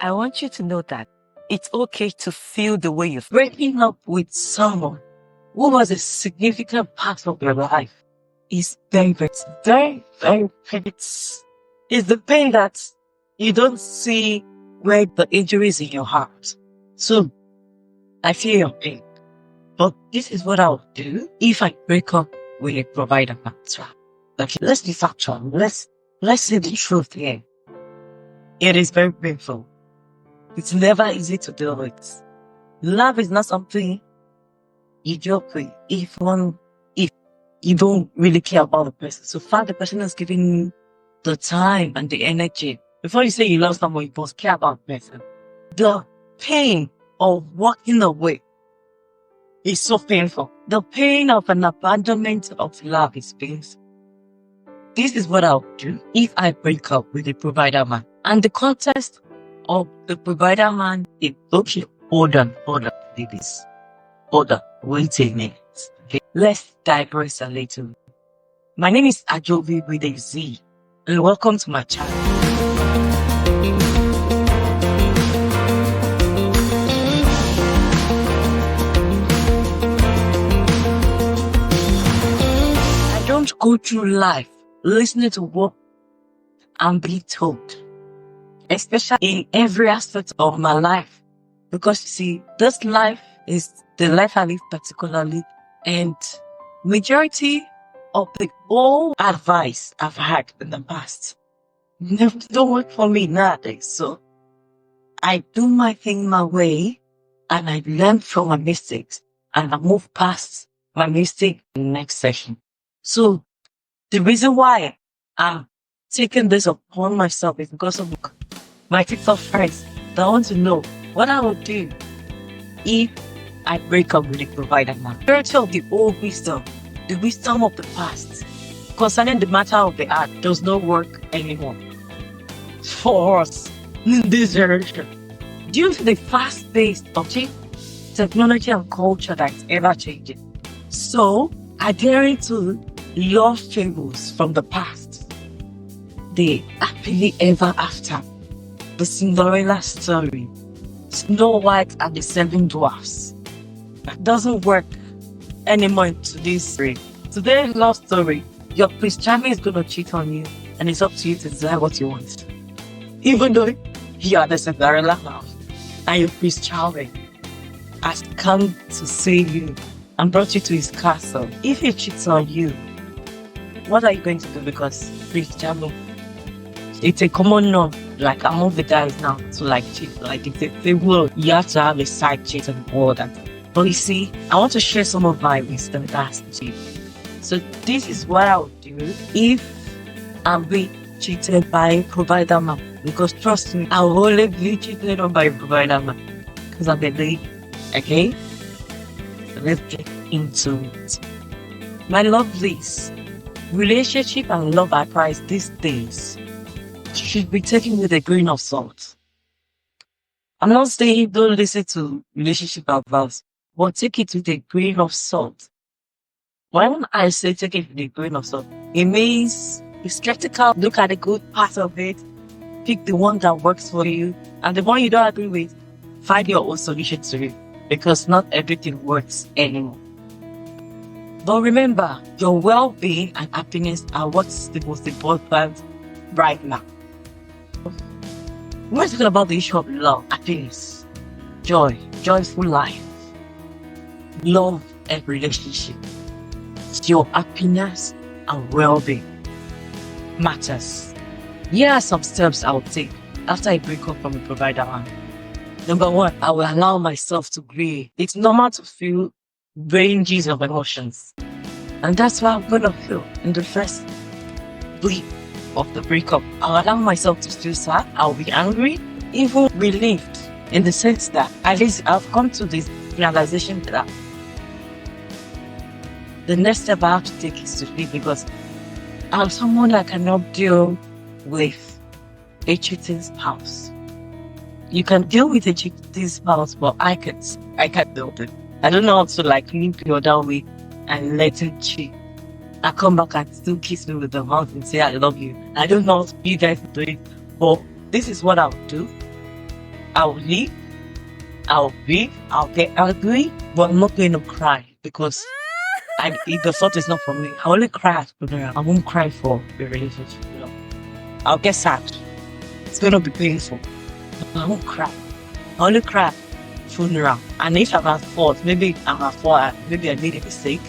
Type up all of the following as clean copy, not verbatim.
I want you to know that it's okay to feel the way you feel. Breaking up with someone who was a significant part of your life is very, very, very painful. It's the pain that you don't see where the injury is in your heart. So, I feel your pain. But this is what I'll do if I break up with a provider partner. Okay, let's be factual. Let's say the truth here. It is very painful. It's never easy to deal with. Love is not something you joke with if you don't really care about the person. So far, the person is giving you the time and the energy. Before you say you love someone, you must care about the person. The pain of walking away is so painful. The pain of an abandonment of love is painful. This is what I'll do if I break up with the provider man. And the context of the provider man is, okay, hold on, ladies. Hold on, wait a minute. Okay, let's digress a little. My name is Ajobi with a Z, and welcome to my channel. I don't go through life listening to what I'm being told, especially in every aspect of my life. Because you see, this life is the life I live particularly, and majority of the old advice I've had in the past don't work for me nowadays. So I do my thing my way, and I learn from my mistakes, and I move past my mistake in the next session. So the reason why I'm taking this upon myself is because of my TikTok friends that want to know what I would do if I break up with a provider man. Majority of the old wisdom, the wisdom of the past, concerning the matter of the heart, does not work anymore for us in this generation. Due to the fast pace of technology and culture that is ever changing. So, adhering to love fables from the past, the happily ever after, the Cinderella story, Snow White and the Seven Dwarfs, that doesn't work anymore in today's story. Today's love story, your Prince Charming is going to cheat on you, and it's up to you to decide what you want. Even though you are the Cinderella now, and your Prince Charming has come to save you and brought you to his castle. If he cheats on you, what are you going to do? Because Prince Charming, it's a common norm, like among the guys now, to like cheat. Like if they will, you have to have a side cheat and all that. But you see, I want to share some of my wisdom that's cheat. So this is what I would do if I'm being cheated by a provider man. Because trust me, I will only be cheated on by a provider man. Because I'm a lady. Okay? So let's get into it. My lovelies, relationship and love advice these days should be taken with a grain of salt. I'm not saying don't listen to relationship advice, but take it with a grain of salt. When I say take it with a grain of salt, it means be skeptical, look at the good part of it, pick the one that works for you, and the one you don't agree with, find your own solution to it, because not everything works anymore. But remember, your well-being and happiness are what's the most important right now. We're talking about the issue of love, happiness, joy, joyful life, love and relationship. Your happiness and well-being matters. Here are some steps I will take after I break up from a provider man. Number one, I will allow myself to grieve. It's normal to feel ranges of emotions. And that's what I'm gonna feel in the first week of the breakup. I'll allow myself to feel sad. I'll be angry, even relieved, in the sense that at least I've come to this realization that the next step I have to take is to leave, because I'm someone that cannot deal with a cheating spouse. You can deal with a cheating spouse, but I can't deal with it. I don't know how to like leave the other way and let him cheat. I come back and still kiss me with the mouth and say I love you. I don't know how you guys do it, but this is what I would do I'll leave, I'll get angry, but I'm not going to cry because the thought is not for me. I only cry at funeral. I won't cry for the relationship. I'll get sad. It's going to be painful. I won't cry. I only cry at funeral. And if I'm at fault, maybe I'm at fault, maybe I made a mistake.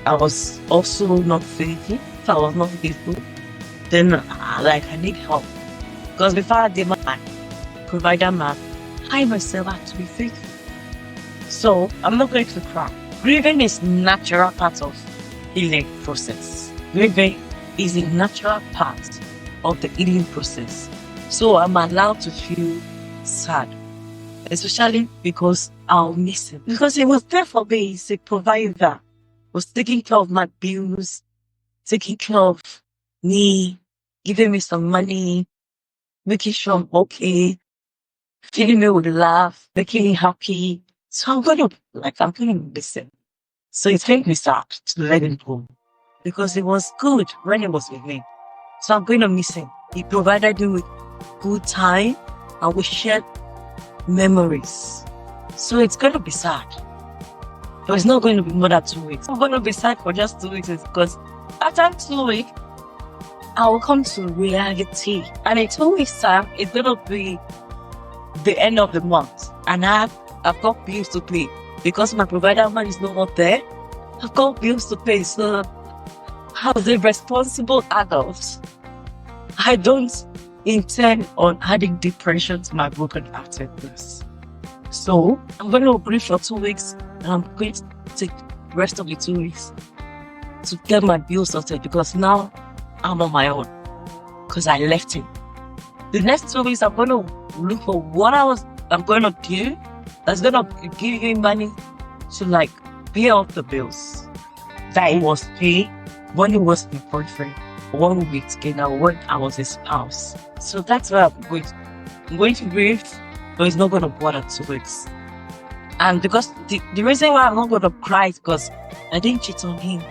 I was also not faithful. If I was not faithful, then I need help. Because before I did my provider man, I myself had to be faithful. So I'm not going to cry. Grieving is natural part of healing process. Grieving is a natural part of the healing process. So I'm allowed to feel sad, especially because I'll miss him. Because he was there for me. He's a provider. He was taking care of my bills, taking care of me, giving me some money, making sure I'm okay, filling me with love, making me happy. So I'm going to miss him. So it made me sad to let him go because it was good when he was with me. So I'm going to miss him. He provided me with good time and we shared memories. So it's going to be sad. But it's not going to be more than 2 weeks. I'm going to be sad for just 2 weeks because after 2 weeks, I will come to reality. And in 2 weeks' time, it's going to be the end of the month. And I've got bills to pay. Because my provider man is no more there, I've got bills to pay. So as a responsible adult, I don't intend on adding depression to my broken-heartedness. So I'm going to grieve for 2 weeks and I'm going to take the rest of the 2 weeks to get my bills sorted because now I'm on my own because I left him. The next 2 weeks I'm going to look for what I'm going to do that's going to give him money to pay off the bills that he was paying when he was my boyfriend, 1 week together when I was his spouse. So that's where I'm going to grieve, but it's not going to bother 2 weeks. And because the reason why I'm not going to cry is because I didn't cheat on him.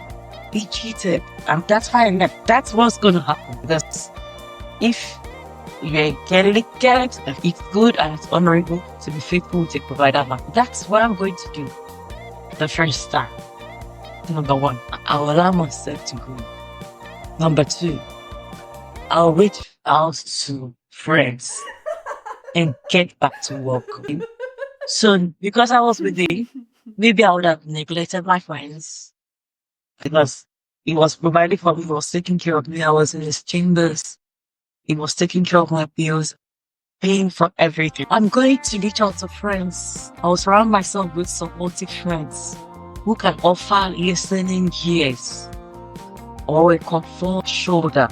He cheated, and that's why I left. That's what's going to happen. Because if you get it, it's good and it's honorable to be faithful to provider man. That's what I'm going to do. The first time. Number 1, I'll allow myself to go. Number 2, I'll reach out to friends and get back to work. So because I was with him, maybe I would have neglected my friends because he was providing for me, he was taking care of me. I was in his chambers. He was taking care of my bills, paying for everything. I'm going to reach out to friends. I will surround myself with supportive friends who can offer listening ears or a comfort shoulder.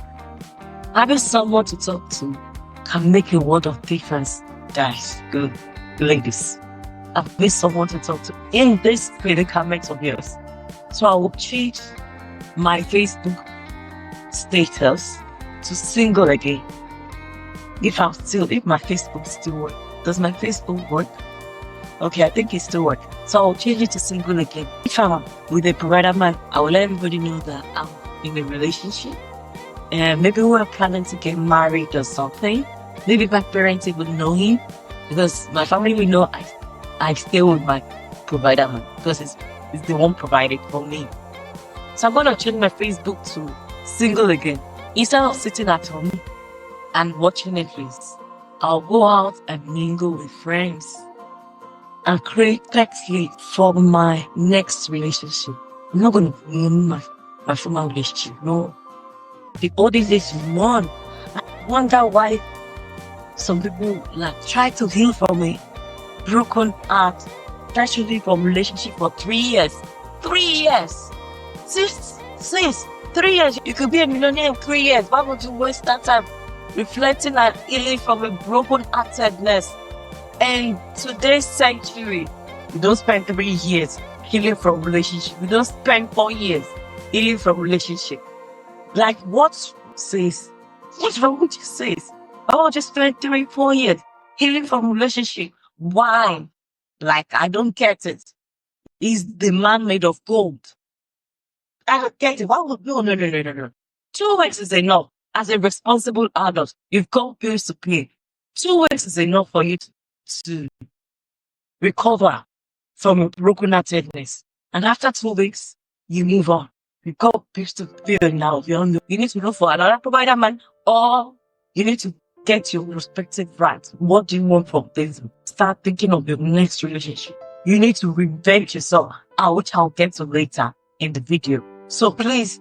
Having someone to talk to can make a world of difference. That's good, ladies. Having someone to talk to in this predicament of yours. So I will change my Facebook status to single again. If my Facebook still work. Does my Facebook work? Okay, I think it still works. So I'll change it to single again. If I'm with a provider man, I will let everybody know that I'm in a relationship. And maybe we're planning to get married or something. Maybe my parents even know him. Because my family will know I stay with my provider man. Because it's the one provided for me. So I'm going to change my Facebook to single again. Instead of sitting at home and watching Netflix, I'll go out and mingle with friends and create tightly for my next relationship. I'm not going to ruin my former relationship. No. The oldest is one. I wonder why some people try to heal from a broken heart, try to heal from relationship for 3 years. 3 years! Sis, 3 years. You could be a millionaire in 3 years. Why would you waste that time reflecting and healing from a broken heartedness? And today's century, you don't spend 3 years healing from relationship. You don't spend 4 years healing from relationship. What says? What's wrong with you says? Why would you spend 3-4 years healing from relationship? Why? I don't get it. Is the man made of gold? I don't get it. Why would no. 2 weeks is enough. As a responsible adult, you've got bills to pay. 2 weeks is enough for you to recover from broken-heartedness. And after 2 weeks, you move on. You got bills to pay now. You need to look for another provider man, or you need to get your respective right. What do you want from this? Start thinking of your next relationship. You need to revenge yourself, which I'll get to later in the video. So please,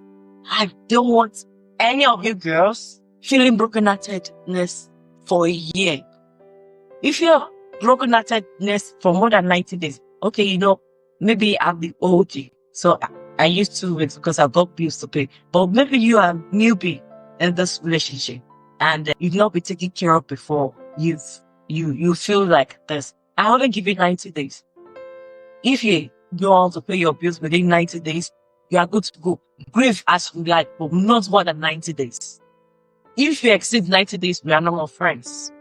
I don't want any of you girls feeling broken-heartedness for a year. If you have broken-heartedness for more than 90 days, okay, maybe I'm the OG. So I used 2 weeks because I've got bills to pay. But maybe you are newbie in this relationship and you've not been taken care of before. You feel like this. I only give you 90 days. If you go on to pay your bills within 90 days, you are good to go. Grieve as you like, but not more than 90 days. If you exceed 90 days, we are no more friends.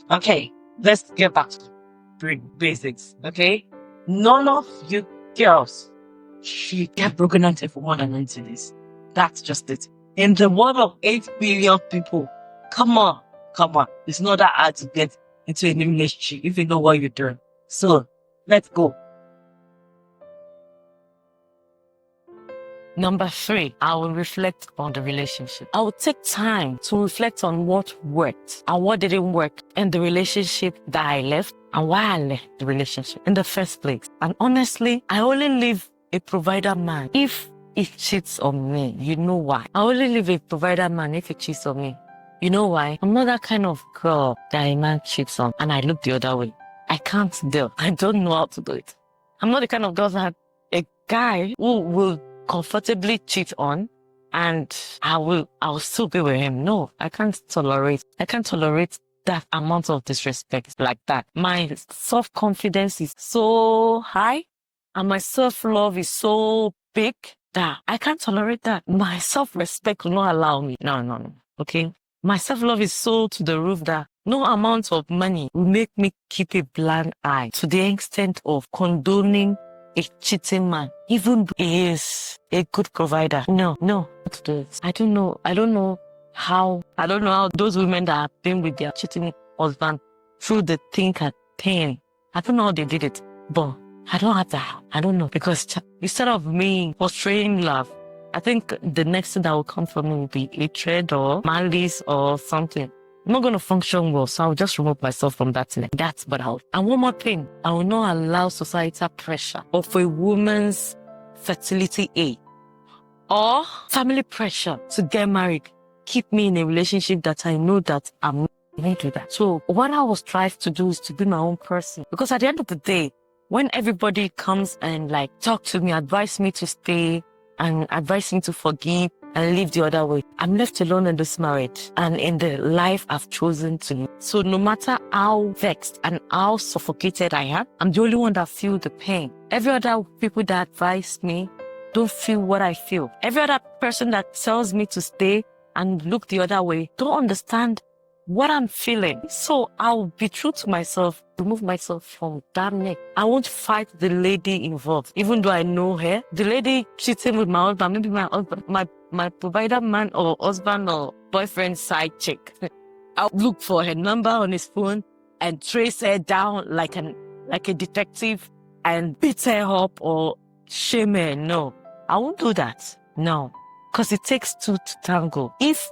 Okay, let's get back to basics, okay? None of you girls should get broken-hearted for more than 90 days. That's just it. In the world of 8 billion people, come on. It's not that hard to get into a new relationship if you know what you're doing. So, let's go. Number 3, I will reflect on the relationship. I will take time to reflect on what worked and what didn't work in the relationship that I left and why I left the relationship in the first place. And honestly, I only leave a provider man if he cheats on me. You know why? I only leave a provider man if he cheats on me. You know why? I'm not that kind of girl that a man cheats on and I look the other way. I can't deal. I don't know how to do it. I'm not the kind of girl that a guy who will comfortably cheat on and I will still be with him. No, I can't tolerate that amount of disrespect like that. My self-confidence is so high and my self-love is so big that I can't tolerate that. My self-respect will not allow me. No. Okay? My self-love is so to the roof that no amount of money will make me keep a blind eye to the extent of condoning a cheating man, even though he is a good provider. No, to do it. I don't know how those women that have been with their cheating husband through the thick and pain. I don't know how they did it, but I don't have that. I don't know, because instead of me portraying love, I think the next thing that will come from me will be hatred or malice or something. I'm not going to function well, so I'll just remove myself from that thing. That's what I'll. And one more thing, I will not allow societal pressure of a woman's fertility aid or family pressure to get married keep me in a relationship that I know that I'm not going to do that. So what I will strive to do is to be my own person. Because at the end of the day, when everybody comes and talk to me, advise me to stay and advise me to forgive and live the other way, I'm left alone in this marriage and in the life I've chosen to live. So no matter how vexed and how suffocated I am, I'm the only one that feels the pain. Every other people that advise me don't feel what I feel. Every other person that tells me to stay and look the other way don't understand what I'm feeling. So I'll be true to myself, remove myself from that neck. I won't fight the lady involved, even though I know her. The lady cheating with my husband, maybe my husband, my provider man or husband or boyfriend side chick. I'll look for her number on his phone and trace her down like a detective and beat her up or shame her. No, I won't do that. No, because it takes two to tango. If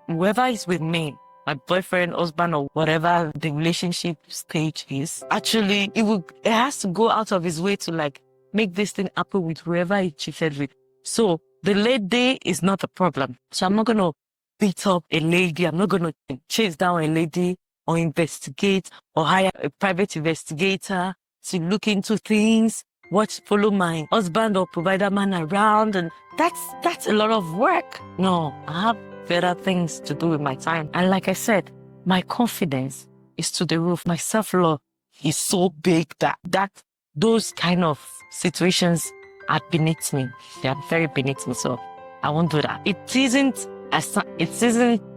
whoever is with me, my boyfriend, husband, or whatever the relationship stage is, actually, it has to go out of his way to make this thing happen with whoever he cheated with. So the lady is not a problem. So I'm not going to beat up a lady. I'm not going to chase down a lady or investigate or hire a private investigator to look into things, follow my husband or provider man around. And that's a lot of work. No, I have better things to do with my time. And like I said, my confidence is to the roof. My self-love is so big that those kind of situations are beneath me. They are very beneath me. So I won't do that. It isn't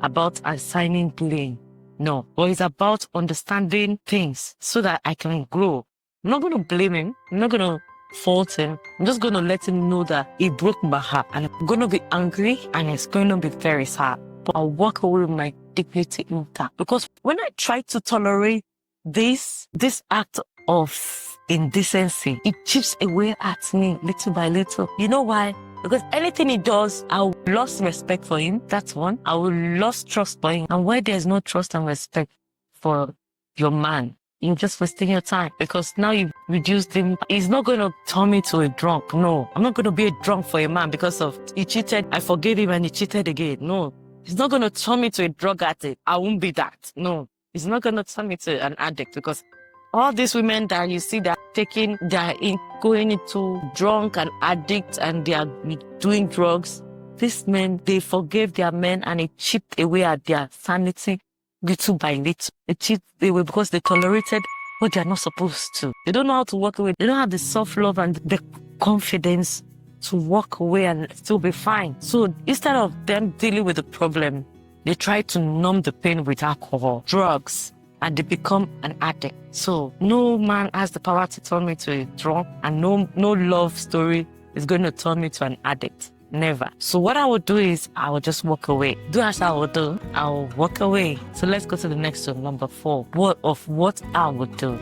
about assigning blame. No, but it's about understanding things so that I can grow. I'm not going to blame him. I'm not going to fault him. I'm just going to let him know that he broke my heart and I'm going to be angry and it's going to be very sad. But I'll walk away with my dignity intact. Because when I try to tolerate this act of indecency, it chips away at me little by little. You know why? Because anything he does, I will lose respect for him. That's one. I will lose trust for him. And where there's no trust and respect for your man, you're just wasting your time, because now you've reduced him. He's not going to turn me to a drunk. No, I'm not going to be a drunk for a man because of he cheated. I forgave him and he cheated again. No, he's not going to turn me to a drug addict. I won't be that. No, he's not going to turn me to an addict, because all these women that you see that going into drunk and addict and they are doing drugs, these men, they forgave their men and it chipped away at their sanity little by little. It chipped away because they tolerated what they are not supposed to. They don't know how to walk away. They don't have the self-love and the confidence to walk away and still be fine. So instead of them dealing with the problem, they try to numb the pain with alcohol, drugs, and they become an addict. So no man has the power to turn me to a drunk, and no love story is going to turn me to an addict. Never. So what I would do is I would just walk away. Do as I would do. I will walk away. So let's go to the next one, number 4. What I would do.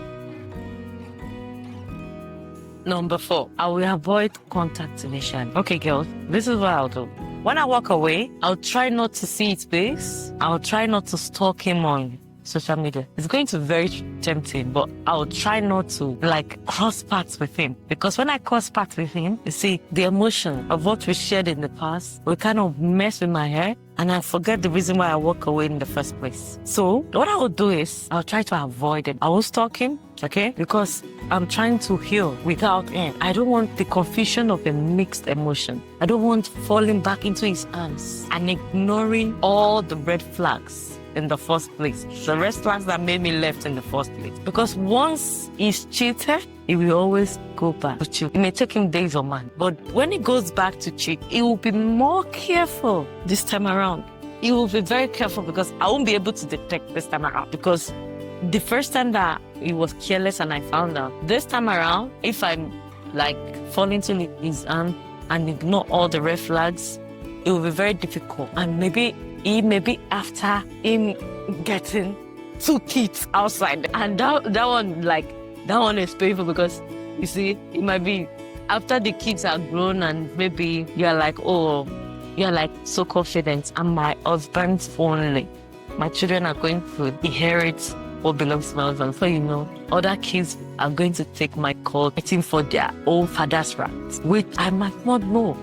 Number 4, I will avoid contact initially. Okay, girls, this is what I'll do. When I walk away, I'll try not to see his face. I'll try not to stalk him on social media. It's going to be very tempting, but I'll try not to cross paths with him, because when I cross paths with him, you see, the emotion of what we shared in the past will kind of mess with my head, and I forget the reason why I walk away in the first place. So what I will do is I'll try to avoid it. I will stalk him, okay? Because I'm trying to heal without him. I don't want the confusion of a mixed emotion. I don't want falling back into his arms and ignoring all the red flags in the first place. The red flags that made me left in the first place. Because once he's cheated, he will always go back to cheat. It may take him days or months, but when he goes back to cheat, he will be more careful this time around. He will be very careful, because I won't be able to detect this time around. Because the first time that he was careless and I found out, this time around, if I'm fall into his arm and ignore all the red flags, it will be very difficult. And maybe after him getting 2 kids outside, and that one is painful, because you see, it might be after the kids are grown and maybe you're so confident, and my husband's only. My children are going to inherit what belongs to my husband. So you know, other kids are going to take my call, waiting for their own father's rights, which I might not know.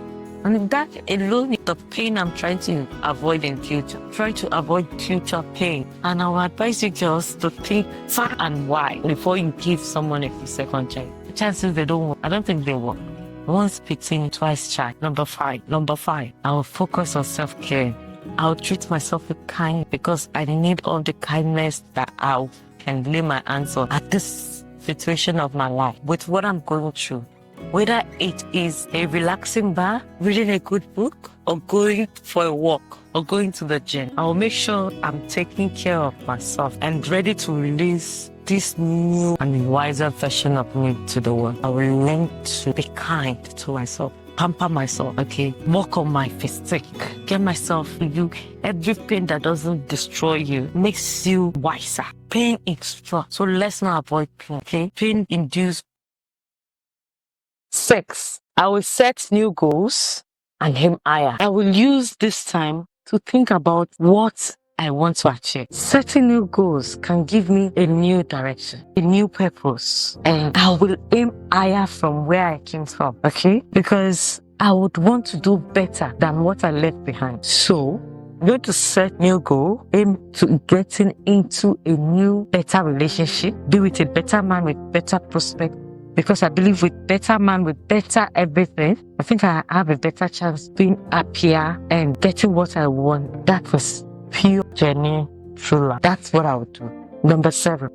And that alone is the pain I'm trying to avoid in future. Try to avoid future pain. And I will advise you girls to think far and wide before you give someone a second chance. The chances they don't work, I don't think they work. Once bitten, twice shy. Number 5, I will focus on self-care. I'll treat myself with kindness, because I need all the kindness that I can lay my hands on at this situation of my life, with what I'm going through. Whether it is a relaxing bar, reading a good book, or going for a walk, or going to the gym, I will make sure I'm taking care of myself and ready to release this new and wiser version of me to the world. I will learn to be kind to myself, pamper myself, okay? Work on my physique, get myself to you. Every pain that doesn't destroy you makes you wiser. Pain is strong, so let's not avoid pain, okay? Pain induced. 6, I will set new goals and aim higher. I will use this time to think about what I want to achieve. Setting new goals can give me a new direction, a new purpose, and I will aim higher from where I came from, okay? Because I would want to do better than what I left behind. So I'm going to set new goal, aim to getting into a new, better relationship, be with a better man with better prospect. Because I believe with better man, with better everything, I think I have a better chance being happier and getting what I want. That was pure, genuine, true love. That's what I would do. Number 7,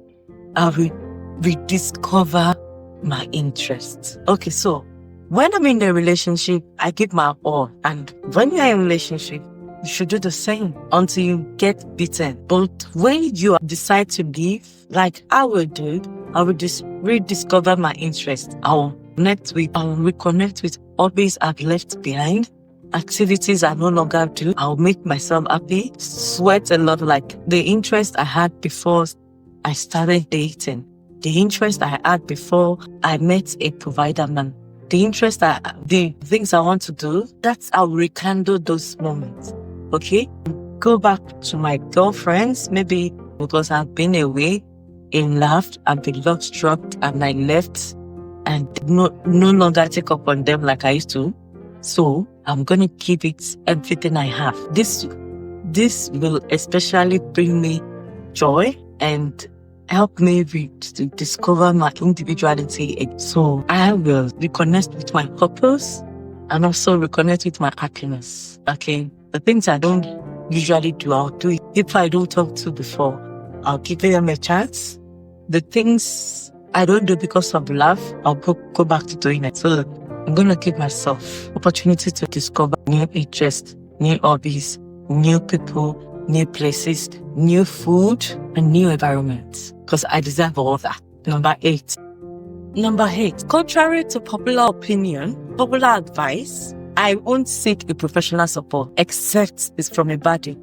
I will rediscover my interests. Okay, so when I'm in a relationship, I give my all. And when you're in a relationship, you should do the same until you get beaten. But when you decide to leave, like I will do, I will just rediscover my interest. I will reconnect with hobbies I've left behind, activities I no longer do. I'll make myself happy, sweat a lot, like the interest I had before I started dating. The interest I had before I met a provider man. The things I want to do, I'll rekindle those moments. Okay? Go back to my girlfriends, maybe because I've been away in love, I've been love struck and I left and no longer take up on them like I used to. So I'm going to keep it everything I have. This will especially bring me joy and help me to discover my individuality. So I will reconnect with my purpose and also reconnect with my happiness. Okay. The things I don't usually do, I'll do it. If I don't talk to before, I'll give them a chance. The things I don't do because of love, I'll go back to doing it. So I'm going to give myself opportunity to discover new interests, new hobbies, new people, new places, new food, and new environments. Because I deserve all that. Number 8. Contrary to popular advice, I won't seek a professional support except it's from a body.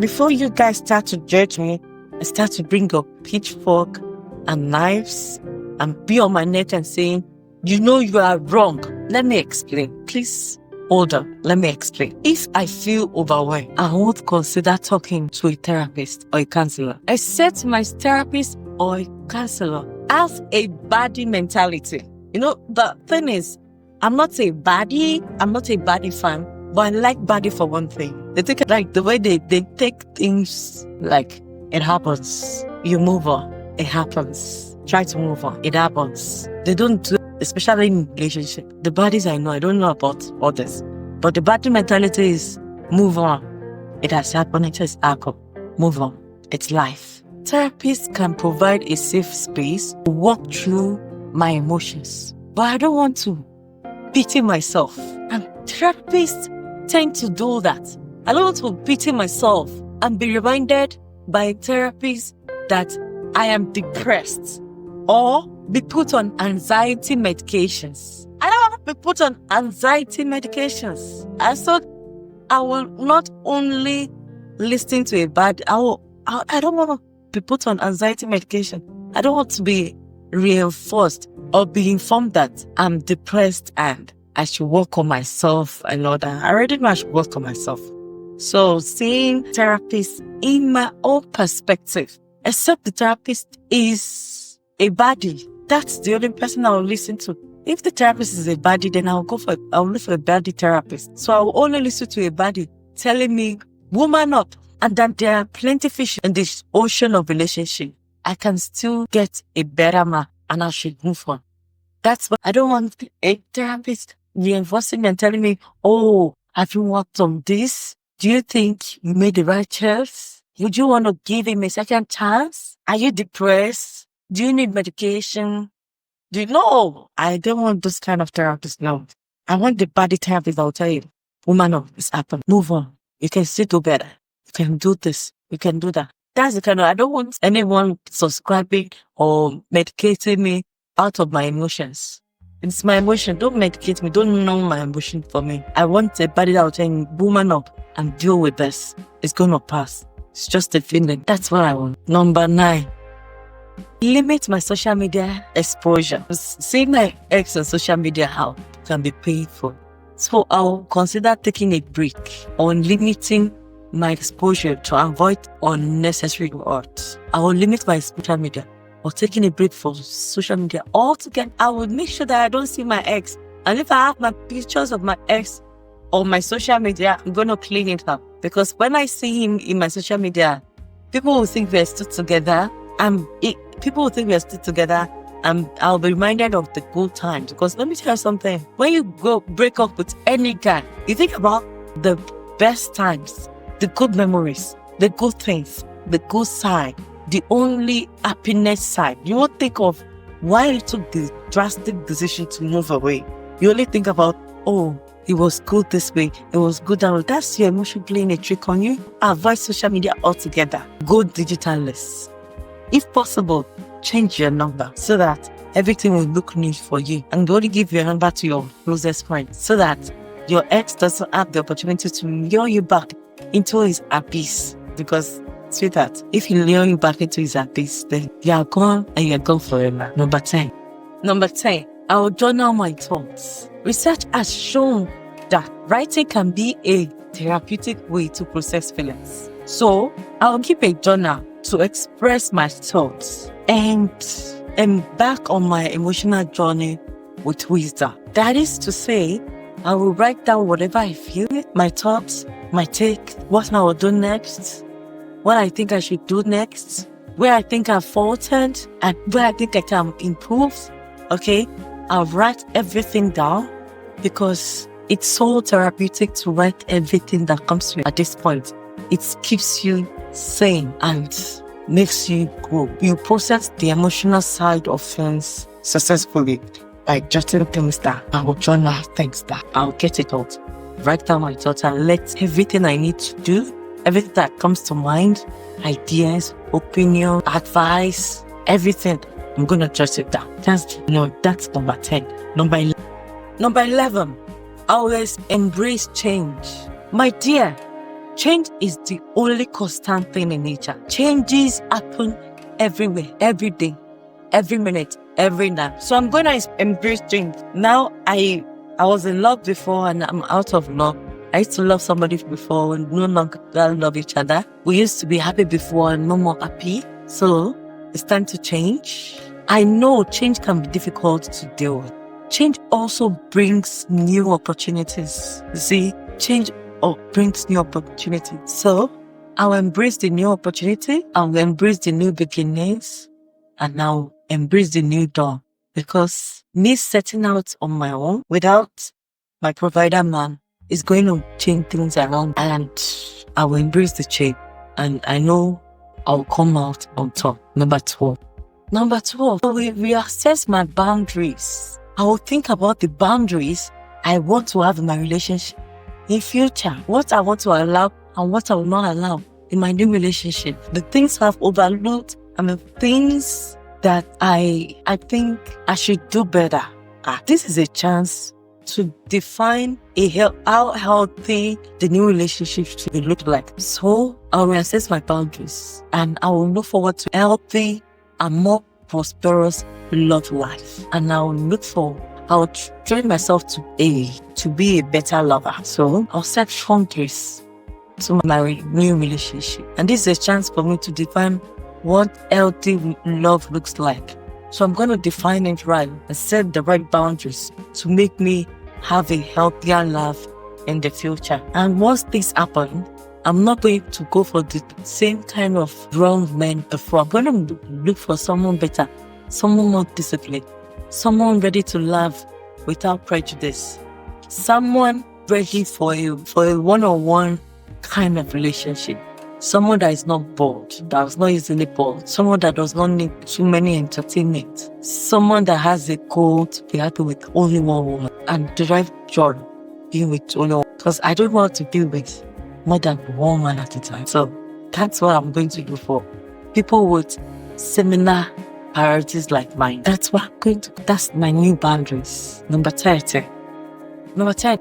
Before you guys start to judge me, I start to bring up pitchfork and knives and be on my neck and saying, you are wrong. Let me explain. Please hold on. Let me explain. If I feel overwhelmed, I won't consider talking to a therapist or a counselor. I said to my therapist or a counselor, have a body mentality. The thing is, I'm not a body fan, but I like body for one thing. They take it like the way they take things like it happens. You move on, it happens. Try to move on, it happens. They don't do it, especially in relationship. The bodies I know, I don't know about others. But the body mentality is move on. It has happened, it has happened. Move on. It's life. Therapists can provide a safe space to walk through my emotions. But I don't want to pity myself. And therapists tend to do that. I don't want to pity myself and be reminded by a therapist that I am depressed or be put on anxiety medications. I don't want to be put on anxiety medications. I thought I will not only listen to I don't want to be put on anxiety medication. I don't want to be reinforced or be informed that I'm depressed and I should work on myself and all that. I already know I should work on myself. So seeing therapists in my own perspective, except the therapist is a body, that's the only person I will listen to. If the therapist is a body, then I'll look for a body therapist. So I will only listen to a body telling me, woman up. And that there are plenty of fish in this ocean of relationship. I can still get a better man and I should move on. That's what I don't want a therapist reinforcing and telling me, oh, have you worked on this? Do you think you made the right choice? Would you want to give him a second chance? Are you depressed? Do you need medication? No, I don't want those kind of therapists now. I want the body therapist that will tell you, woman up, it's happened. Move on. You can still do better. You can do this. You can do that. That's the kind of, I don't want anyone subscribing or medicating me out of my emotions. It's my emotion. Don't medicate me. Don't know my emotion for me. I want a body that will tell me, woman up and deal with this. It's going to pass. It's just a feeling. That's what I want. Number 9. Limit my social media exposure. Seeing my ex on social media how can be painful. So I'll consider taking a break on limiting my exposure to avoid unnecessary words. I will limit my social media or taking a break from social media altogether. I will make sure that I don't see my ex. And if I have my pictures of my ex on my social media, I'm going to clean it up. Because when I see him in my social media, people will think we're still together. People will think we're still together. And I'll be reminded of the good times. Because let me tell you something. When you break up with any guy, you think about the best times, the good memories, the good things, the good side, the only happiness side. You won't think of why you took the drastic decision to move away. You only think about, oh, it was good this way, it was good that way. That's your emotion playing a trick on you. Avoid social media altogether. Go digitalless. If possible, change your number so that everything will look neat for you. And only give your number to your closest friend so that your ex doesn't have the opportunity to lure you back into his abyss. Because Sweetheart, if you lure you back into his abyss, then you are gone and you are gone forever. Number 10. Number 10, I will journal my thoughts. Research has shown that writing can be a therapeutic way to process feelings. So, I'll keep a journal to express my thoughts and embark on my emotional journey with wisdom. That is to say, I will write down whatever I feel, my thoughts, my take, what I will do next, what I think I should do next, where I think I've faltered, and where I think I can improve. Okay, I'll write everything down because it's so therapeutic to write everything that comes to you at this point. It keeps you sane and makes you grow. You process the emotional side of things successfully by jotting things down. I will journal things down. I'll get it out. Write down my thoughts and let everything I need to do, everything that comes to mind, ideas, opinion, advice, everything, I'm going to jot it down. That's number 10. Number 11, always embrace change. My dear, change is the only constant thing in nature. Changes happen everywhere, every day, every minute, every night. So I'm going to embrace change. Now, I was in love before and I'm out of love. I used to love somebody before and no longer love each other. We used to be happy before and no more happy. So it's time to change. I know change can be difficult to deal with. Change also brings new opportunities. You see, change brings new opportunities. So I'll embrace the new opportunity. I'll embrace the new beginnings. And I'll embrace the new dawn. Because me setting out on my own without my provider man is going to change things around. And I will embrace the change. And I know I'll come out on top. Number 12, I will reassess my boundaries. I will think about the boundaries I want to have in my relationship. In future, what I want to allow and what I will not allow in my new relationship. The things I've overlooked and the things that I think I should do better. This is a chance to define how healthy the new relationship should look like. So I'll reassess my boundaries and I will look forward to healthy and more prosperous love life. And I'll train myself to be a better lover. So I'll set boundaries to my new relationship. And this is a chance for me to define what healthy love looks like. So I'm going to define it right and set the right boundaries to make me have a healthier love in the future. And once this happens, I'm not going to go for the same kind of wrong men before. I'm going to look for someone better, someone more disciplined, someone ready to love without prejudice, someone ready for a one-on-one kind of relationship. Someone that is not bored, that is not easily bored. Someone that does not need too many entertainment. Someone that has a goal to be happy with only one woman and derive joy being with only one. Because I don't want to be with more than one man at a time. So that's what I'm going to do for people with similar priorities like mine. That's my new boundaries. Number 10,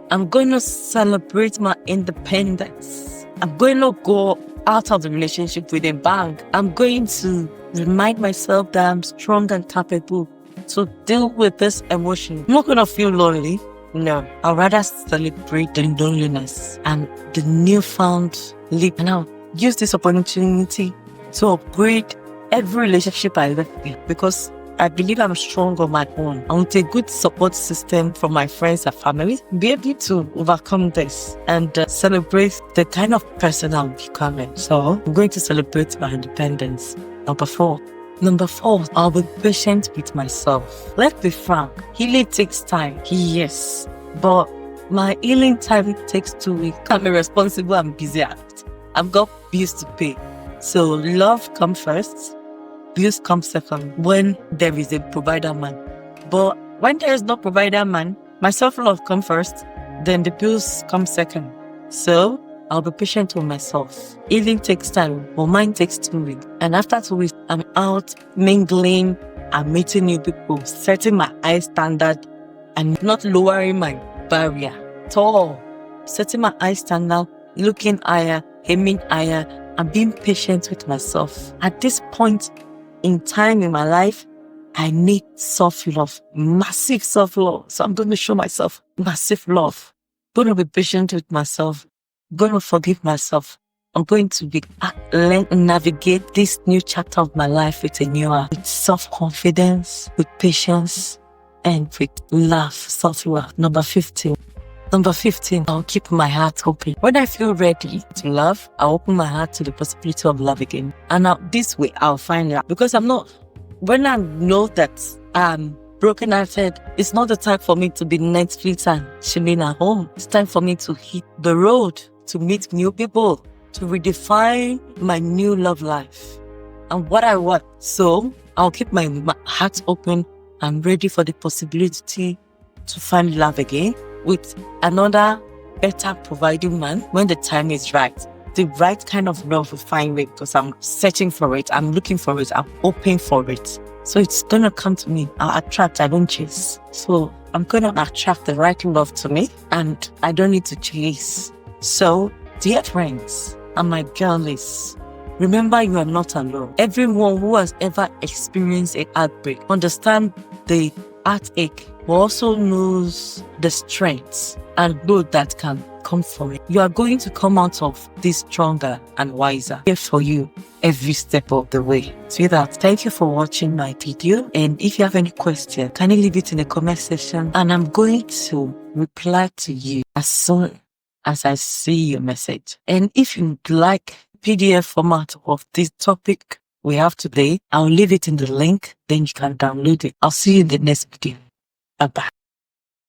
I'm going to celebrate my independence. I'm going to go out of the relationship with a bang. I'm going to remind myself that I'm strong and capable to deal with this emotion. I'm not going to feel lonely. No, I'd rather celebrate the loneliness and the newfound leap. And I'll use this opportunity to upgrade every relationship I left in because I believe I'm strong on my own. I want a good support system from my friends and family. Be able to overcome this and celebrate the kind of person I'm becoming. So I'm going to celebrate my independence. Number 4, I'll be patient with myself. Let's be frank, healing takes time. Yes, but my healing time takes 2 weeks. I'm irresponsible and busy at it. I've got bills to pay. So love comes first. Bills come second when there is a provider man. But when there is no provider man, my self-love comes first, then the bills come second. So I'll be patient with myself. Healing takes time, but mine takes 2 weeks. And after 2 weeks, I'm out mingling and meeting new people, setting my high standard and not lowering my barrier at all. Setting my high standard, looking higher, aiming higher, I'm being patient with myself. At this point in time in my life, I need self-love, massive self-love. So I'm going to show myself massive love. I'm going to be patient with myself. I'm going to forgive myself. I'm going to learn and navigate this new chapter of my life with a new heart, with self-confidence, with patience, and with love, self-love. Number 15, I'll keep my heart open. When I feel ready to love, I'll open my heart to the possibility of love again. And this way, I'll find out. Because when I know that I'm broken-hearted, it's not the time for me to be Netflix and chilling at home. It's time for me to hit the road, to meet new people, to redefine my new love life and what I want. So I'll keep my heart open. I'm ready for the possibility to find love again with another better providing man when the time is right. The right kind of love will find me because I'm searching for it. I'm looking for it. I'm open for it. So it's going to come to me. I'll attract. I don't chase. So I'm going to attract the right love to me and I don't need to chase. So, dear friends and my girlies, remember you are not alone. Everyone who has ever experienced a heartbreak understand the heartache, but also knows the strengths and good that can come from it. You are going to come out of this stronger and wiser. Here for you every step of the way. Sweetheart, thank you for watching my video. And if you have any question, can you leave it in the comment section? And I'm going to reply to you as soon as I see your message. And if you'd like PDF format of this topic we have today, I'll leave it in the link. Then you can download it. I'll see you in the next video. Bye-bye.